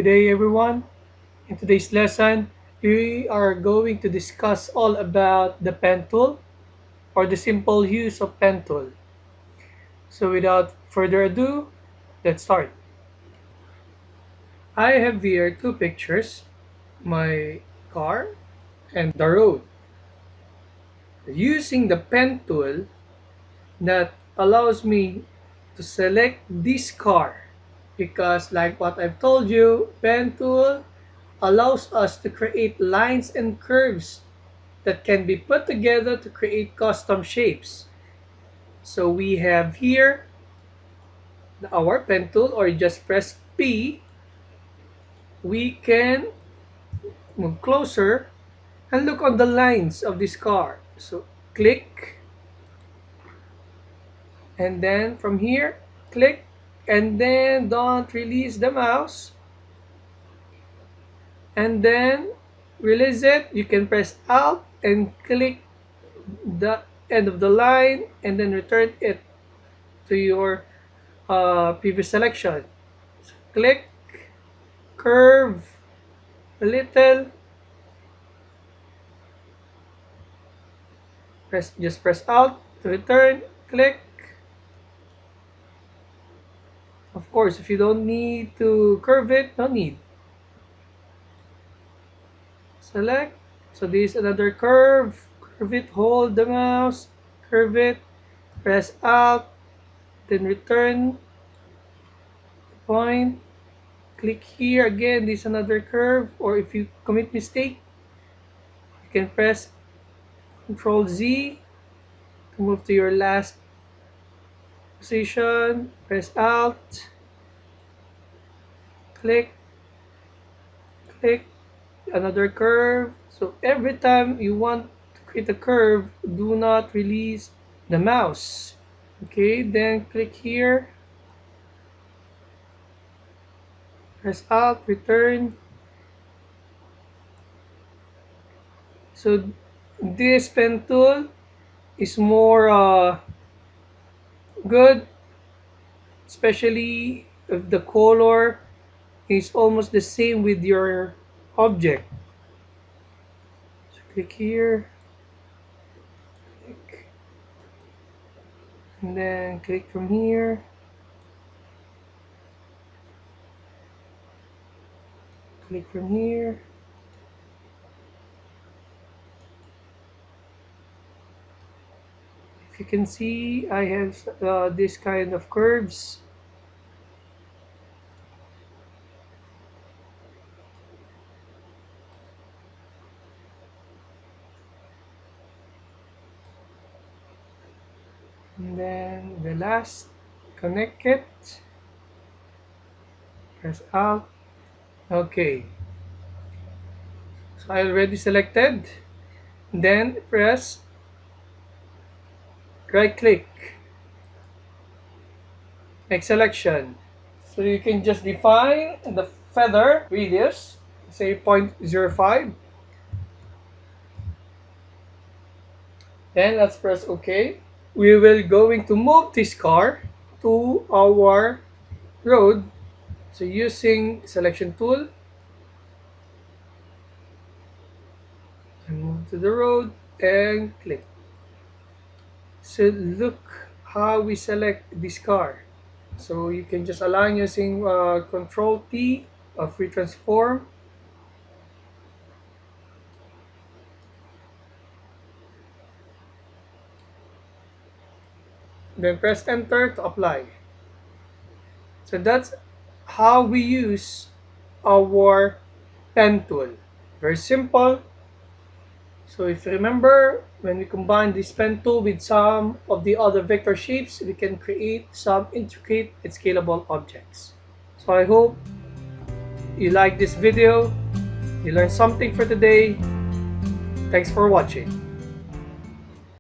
Good day, everyone. In today's lesson, we are going to discuss all about the pen tool or the simple use of pen tool. So without further ado, let's start. I have here two pictures, my car and the road. Using the pen tool that allows me to select this car because like what I've told you, pen tool allows us to create lines and curves that can be put together to create custom shapes. So we have here our pen tool, or you just press P. We can move closer and look on the lines of this car. So click, and then from here, click, and then don't release the mouse, and then release it. You can press Alt and click the end of the line and then return it to your previous selection. So click, curve a little, just press Alt to return, click. Of course, if you don't need to curve it, no need. Select. So this is another curve. Curve it, hold the mouse, curve it, press Alt, then return point. Click here again. This is another curve. Or if you commit mistake, you can press Control Z to move to your last position. Press Alt, click, click, another curve. So every time you want to create a curve, do not release the mouse. Okay, then click here, press Alt, return. So this pen tool is more good, especially if the color is almost the same with your object. So click here, click, and then click from here, click from here. If you can see, I have this kind of curves. And then the last, connect it, press Alt. Okay, so I already selected. Then press right click, make selection. So you can just define the feather radius, say 0.05. Then let's press OK. We will going to move this car to our road. So using selection tool, and move to the road and click. So look how we select this car. So you can just align using Control T of free transform. Then press enter to apply. So that's how we use our pen tool. Very simple. So if you remember, when we combine this pen tool with some of the other vector shapes, we can create some intricate and scalable objects. So I hope you like this video, you learned something for today. Thanks for watching.